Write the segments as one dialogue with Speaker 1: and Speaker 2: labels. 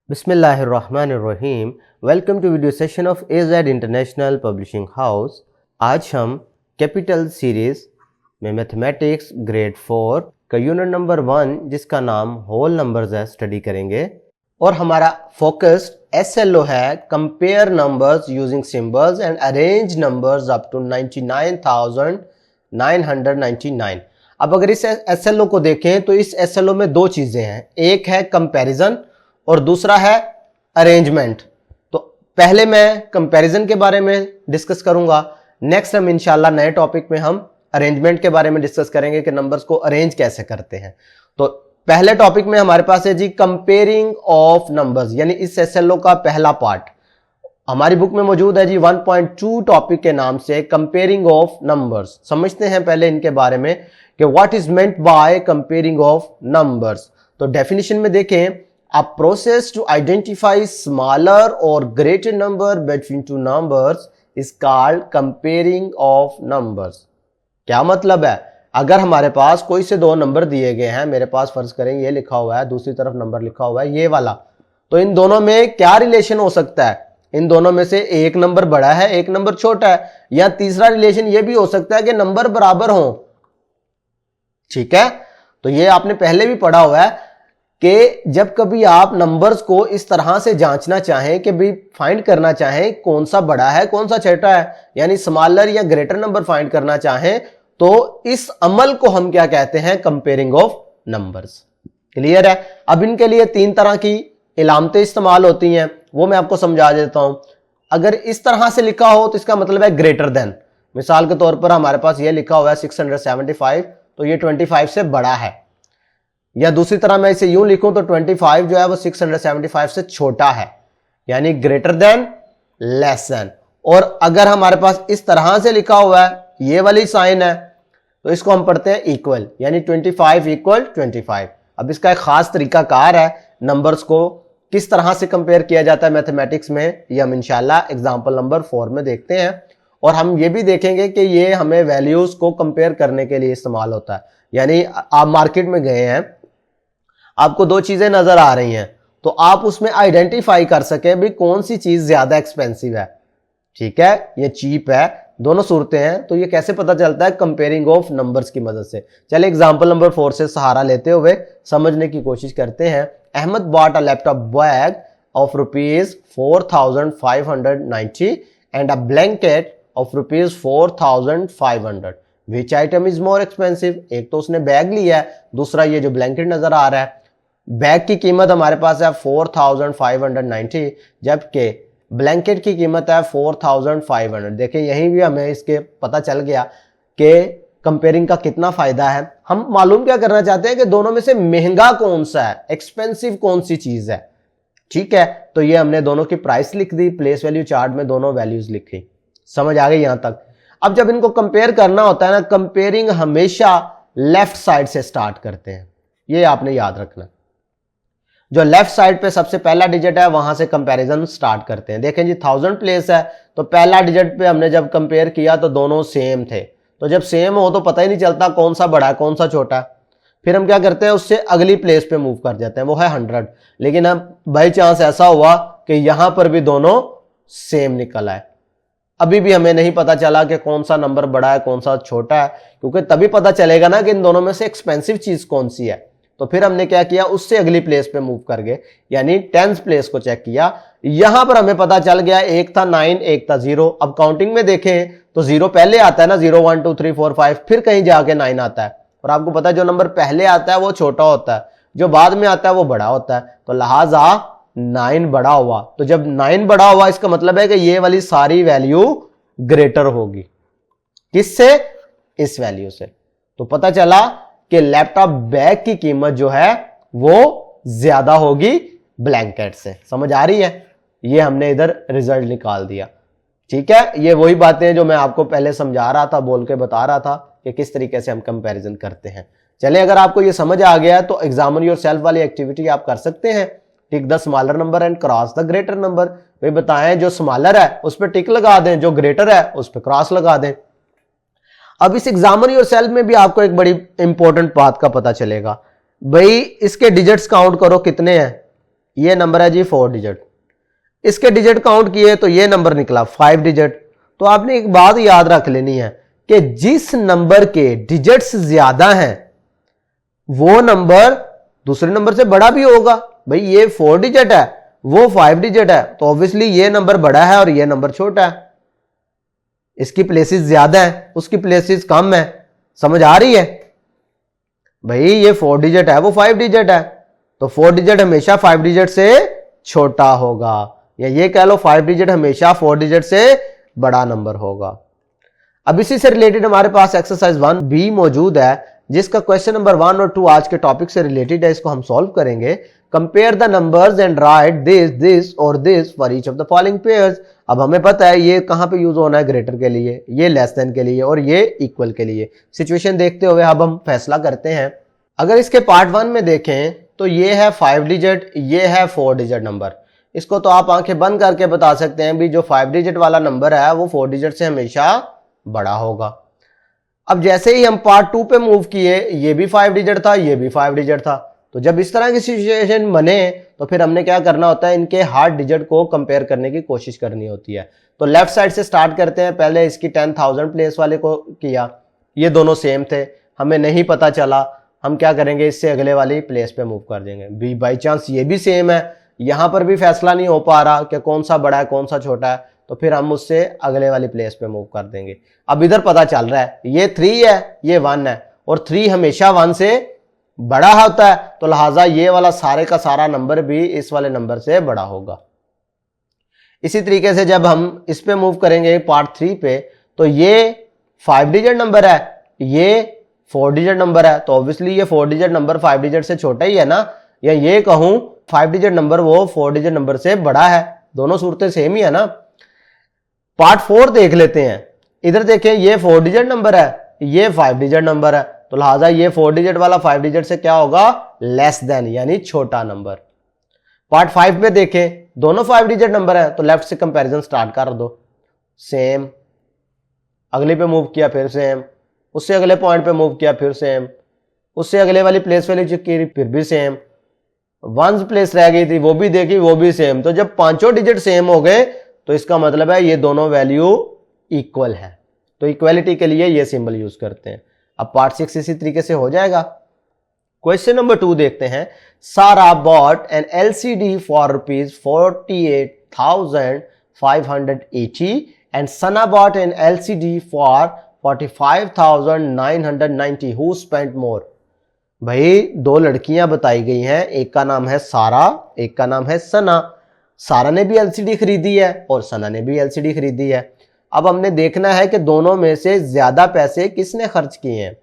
Speaker 1: बिस्मिल्लाहिर्रहमानिर्रहीम। Welcome to video session of AZ international publishing house. आज हम कैपिटल सीरीज में मैथमेटिक्स ग्रेड 4 का यूनिट नंबर 1 जिसका नाम होल नंबर्स है स्टडी करेंगे और हमारा फोकस SLO है compare numbers using symbols and arrange numbers up to 99,999। अब अगर इस SLO को देखें तो इस SLO में दो चीजें हैं, एक है कंपैरिजन और दूसरा है अरेंजमेंट। तो पहले मैं कंपैरिजन के बारे में डिस्कस करूंगा, नेक्स्ट हम इंशाल्लाह नए टॉपिक में हम अरेंजमेंट के बारे में डिस्कस करेंगे कि नंबर्स को अरेंज कैसे करते हैं। तो पहले टॉपिक में हमारे पास है जी कंपेयरिंग ऑफ नंबर्स, यानी इस SLO का पहला पार्ट हमारी बुक में मौजूद है जी 1.2 टॉपिक के नाम से कंपेयरिंग ऑफ नंबर्स। समझते हैं पहले इनके बारे में कि what is meant by comparing of numbers. तो डेफिनेशन में देखें, a process to identify smaller or greater number between two numbers is called comparing of numbers। क्या मतलब है, अगर हमारे पास कोई से दो नंबर दिए गए हैं, मेरे पास फर्ज करें ये लिखा हुआ है, दूसरी तरफ नंबर लिखा हुआ है ये वाला, तो इन दोनों में क्या रिलेशन हो सकता है? इन दोनों में से एक नंबर बड़ा है एक नंबर छोटा है, या तीसरा रिलेशन ये भी हो सकता है कि नंबर बराबर हो। ठीक है, तो ये आपने पहले भी पढ़ा हुआ है कि जब कभी आप नंबर्स को इस तरह से जांचना चाहें कि भी फाइंड करना चाहें कौन सा बड़ा है कौन सा छोटा है, यानी स्मॉलर या ग्रेटर नंबर फाइंड करना चाहें, तो इस अमल को हम क्या कहते हैं? Comparing of numbers. क्लियर है? अब इनके लिए तीन तरह की इलामतें इस्तेमाल होती हैं, वो मैं आपको समझा देता हूं। अगर इस तरह से लिखा हो तो इसका मतलब है ग्रेटर देन। मिसाल के तौर पर हमारे पास ये लिखा हुआ है 675, तो ये 25 से बड़ा है। या दूसरी तरह मैं इसे यूं लिखूं तो 25 जो है वो 675 से छोटा है, यानी ग्रेटर देन लेस देन। और अगर हमारे पास इस तरह से लिखा हुआ है, ये वाली साइन है, तो इसको हम पढ़ते हैं इक्वल, यानी 25 इक्वल 25। अब इसका एक खास तरीकाकार है नंबर्स को किस तरह से कंपेयर किया जाता है मैथमेटिक्स में, ये हम इंशाल्लाह एग्जांपल नंबर 4 में देखते हैं। और हम ये भी देखेंगे कि ये हमें वैल्यूज को कंपेयर करने के लिए इस्तेमाल होता है। यानी आप मार्केट में गए हैं, आपको दो चीजें नजर आ रही हैं, तो आप उसमें आइडेंटिफाई कर सके भी कौन सी चीज ज्यादा एक्सपेंसिव है। ठीक है, ये चीप है, दोनों सूरतें हैं। तो ये कैसे पता चलता है? कंपेयरिंग ऑफ नंबर्स की मदद से। चले एग्जांपल नंबर 4 से सहारा लेते हुए समझने की कोशिश करते हैं। Ahmed bought a laptop bag of ₹4,590 and a blanket of ₹4,500। Which item is more expensive? एक तो उसने बैग लिया है, दूसरा ये जो ब्लैंकेट नजर आ रहा है। बैग की कीमत हमारे पास है 4,590, जबकि ब्लैंकेट की कीमत है 4,500। देखें यहीं भी हमें इसके पता चल गया कि कंपेयरिंग का कितना फायदा है। हम मालूम क्या करना चाहते हैं कि दोनों में से महंगा कौन सा है, एक्सपेंसिव कौन सी चीज है। ठीक है, तो ये हमने दोनों की प्राइस लिख दी, प्लेस वैल्यू चार्ट में दोनों वैल्यूज लिखी। समझ आ गई यहां तक? अब जब इनको कंपेयर करना होता है ना, कंपेयरिंग हमेशा लेफ्ट साइड से स्टार्ट करते हैं, ये आपने याद रखना। जो लेफ्ट साइड पे सबसे पहला डिजिट है वहां से कंपैरिजन स्टार्ट करते हैं। देखें जी 1000 प्लेस है, तो पहला डिजिट पे हमने जब कंपेयर किया तो दोनों सेम थे। तो जब सेम हो तो पता ही नहीं चलता कौन सा बड़ा है कौन सा छोटा है। फिर हम क्या करते हैं, उससे अगली प्लेस पे मूव कर जाते हैं, वो है 100। लेकिन अब बाई चांस ऐसा हुआ कि यहां पर भी दोनों सेम निकल आए, अभी भी हमें नहीं पता चला कि कौन सा नंबर बड़ा है कौन सा छोटा है, क्योंकि तभी पता चलेगा ना कि इन दोनों में से एक्सपेंसिव चीज कौन सी है। तो फिर हमने क्या किया, उससे अगली प्लेस पे मूव कर गए, यानी 10th प्लेस को चेक किया। यहां पर हमें पता चल गया एक था 9 एक था 0। अब काउंटिंग में देखें तो 0 पहले आता है ना, 0 1 2 3 4 5, फिर कहीं जाके 9 आता है। और आपको पता है जो नंबर पहले आता है वो छोटा होता है, जो बाद में आता है वो बड़ा होता है। तो लिहाजा 9 बड़ा हुआ। तो जब 9 बड़ा हुआ इसका मतलब है कि ये वाली सारी वैल्यू ग्रेटर होगी। किससे? इस वैल्यू से। तो पता चला कि लैपटॉप बैग की कीमत जो है वो ज्यादा होगी ब्लैंकेट से। समझ आ रही है? ये हमने इधर रिजल्ट निकाल दिया। ठीक है, ये वही बातें जो मैं आपको पहले समझा रहा था, बोल के बता रहा था कि किस तरीके से हम कंपैरिजन करते हैं। चले, अगर आपको ये समझ आ गया तो एग्जामिन योरसेल्फ वाली एक्टिविटी आप कर सकते हैं। Tick the smaller number and cross the greater number. भाई बताएं, जो स्मॉलर है उस पर टिक लगा दें, जो ग्रेटर है उस पर क्रॉस लगा दें। अब इस एग्जामिन योरसेल्फ में भी आपको एक बड़ी इंपॉर्टेंट बात का पता चलेगा। भाई इसके डिजिट्स काउंट करो कितने हैं, ये नंबर है जी 4 डिजिट, इसके डिजिट काउंट किए तो ये नंबर निकला 5 डिजिट। तो आपने एक बात याद रख लेनी है कि जिस नंबर के डिजिट्स ज्यादा हैं वो नंबर दूसरे नंबर से बड़ा भी होगा। भाई ये 4 डिजिट है, वो 5 डिजिट है, तो ऑब्वियसली ये नंबर बड़ा है और ये नंबर छोटा है। इसकी प्लेसेस ज्यादा है, उसकी प्लेसेस कम है। समझ आ रही है? भाई ये 4 डिजिट है, वो 5 डिजिट है, तो 4 डिजिट हमेशा 5 डिजिट से छोटा होगा, या ये कह लो 5 डिजिट हमेशा 4 डिजिट से बड़ा नंबर होगा। अब इसी से रिलेटेड हमारे पास एक्सरसाइज 1B मौजूद है, जिसका क्वेश्चन नंबर 1 और 2 आज के टॉपिक से रिलेटेड है। इसको हम सॉल्व करेंगे। Compare the numbers and write this और this for each of the following pairs. अब हमें पता है ये कहां पे यूज होना है, ग्रेटर के लिए, ये लेस देन के लिए और ये इक्वल के लिए। सिचुएशन देखते हुए अब हम फैसला करते हैं। अगर इसके पार्ट 1 में देखें तो ये है 5 डिजिट, ये है 4 डिजिट नंबर। इसको तो आप आंखें बंद करके बता सकते हैं भी जो 5 डिजिट वाला नंबर है वो 4 डिजिट से हमेशा बड़ा होगा। अब जैसे ही हम पार्ट 2 पे मूव किए, ये भी 5 डिजिट था, ये भी 5 डिजिट था, तो जब इस तरह की सिचुएशन बने तो फिर हमने क्या करना होता है, इनके हार्ड डिजिट को कंपेयर करने की कोशिश करनी होती है। तो लेफ्ट साइड से स्टार्ट करते हैं। पहले इसकी 10,000 प्लेस वाले को किया, ये दोनों सेम थे, हमें नहीं पता चला, हम क्या करेंगे, इससे अगले वाली प्लेस पे मूव कर देंगे। भी बाई चांस ये भी सेम है, यहां पर भी फैसला नहीं हो पा रहा कि कौन सा बड़ा है कौन सा छोटा है, तो फिर हम उससे अगले वाली प्लेस पे मूव कर देंगे। अब इधर पता चल रहा है ये 3 है, ये 1 है, और 3 हमेशा 1 से बड़ा होता है, तो लिहाजा ये वाला सारे का सारा नंबर भी इस वाले नंबर से बड़ा होगा। इसी तरीके से जब हम इस पे मूव करेंगे पार्ट 3 पे, तो ये 5 डिजिट नंबर है, ये 4 डिजिट नंबर है, तो ऑब्वियसली ये 4 डिजिट नंबर 5 डिजिट से छोटा ही है ना, या ये कहूं 5 डिजिट नंबर वो 4 डिजिट नंबर से बड़ा है। दोनों सूरतें सेम ही है ना। पार्ट 4 देख लेते हैं। इधर देखें, ये 4 डिजिट नंबर है, ये 5 डिजिट नंबर है, तो लिहाजा ये 4 डिजिट वाला 5 डिजिट से क्या होगा, लेस देन, यानी छोटा नंबर। पार्ट 5 में देखें, दोनों 5 डिजिट नंबर है, तो लेफ्ट से कंपैरिजन स्टार्ट कर दो। सेम, अगले पे मूव किया फिर सेम, उससे अगले पॉइंट पे मूव किया फिर सेम, उससे अगले वाली प्लेस वाली की फिर भी सेम, 1 प्लेस रह गई थी वो भी देखी, वो भी सेम। तो जब पांचों डिजिट सेम हो गए तो इसका मतलब है ये दोनों वैल्यू इक्वल है, तो इक्वालिटी के लिए ये सिंबल यूज करते हैं। अब पार्ट 6 इसी तरीके से हो जाएगा। क्वेश्चन नंबर 2 देखते हैं। सारा bot N LCD for ₹48,580 and Sana bot N LCD for 45,990। Who spent मोर? भाई दो लड़कियां बताई गई हैं, एक का नाम है सारा, एक का नाम है सना। सारा ने भी LCD खरीदी है और सना ने भी LCD खरीदी है। अब हमने देखना है कि दोनों में से ज्यादा पैसे किसने खर्च किए हैं।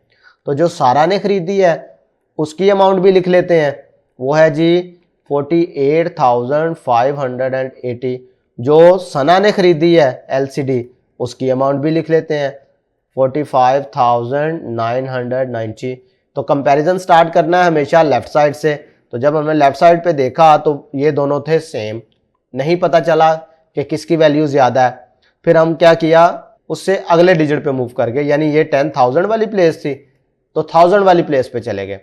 Speaker 1: तो जो सारा ने खरीदी है उसकी अमाउंट भी लिख लेते हैं, वो है जी 48,580। जो सना ने खरीदी है LCD उसकी अमाउंट भी लिख लेते हैं 45,990। तो कंपैरिजन स्टार्ट करना है हमेशा लेफ्ट साइड से। तो जब हमने लेफ्ट साइड पे देखा तो ये दोनों थे सेम, नहीं पता चला कि किसकी वैल्यू ज्यादा है। फिर हम क्या किया, उससे अगले डिजिट पे मूव कर गए, यानी ये 10,000 वाली प्लेस थी तो 1000 वाली प्लेस पे चले गए।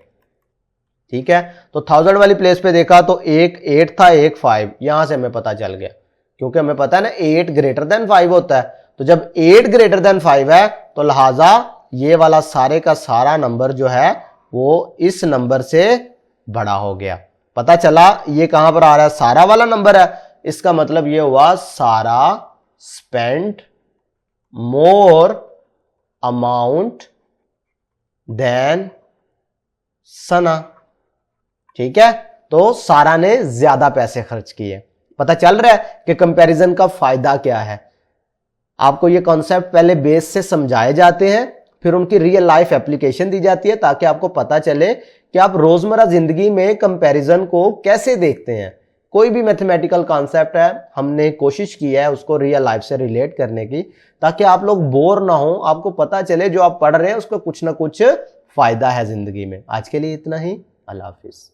Speaker 1: ठीक है, तो 1000 वाली प्लेस पे देखा तो एक 8 था, एक 5, यहां से हमें पता चल गया, क्योंकि हमें पता है ना 8 ग्रेटर देन 5 होता है। तो जब 8 ग्रेटर देन 5 है तो लिहाजा ये वाला सारे का सारा नंबर जो है वो इस नंबर से बड़ा हो गया। पता चला ये कहां पर आ रहा है, सारा वाला नंबर है, इसका मतलब ये हुआ सारा स्पेंट मोर अमाउंट देन सना। ठीक है, तो सारा ने ज्यादा पैसे खर्च किए। पता चल रहा है कि कंपैरिजन का फायदा क्या है। आपको ये कॉन्सेप्ट पहले बेस से समझाए जाते हैं, फिर उनकी रियल लाइफ एप्लीकेशन दी जाती है, ताकि आपको पता चले कि आप रोजमर्रा जिंदगी में कंपैरिजन को कैसे देखते हैं। कोई भी मैथमेटिकल कॉन्सेप्ट है, हमने कोशिश की है उसको रियल लाइफ से रिलेट करने की, ताकि आप लोग बोर ना हो, आपको पता चले जो आप पढ़ रहे हैं उसका कुछ ना कुछ फायदा है जिंदगी में। आज के लिए इतना ही, अल्लाह हाफिज।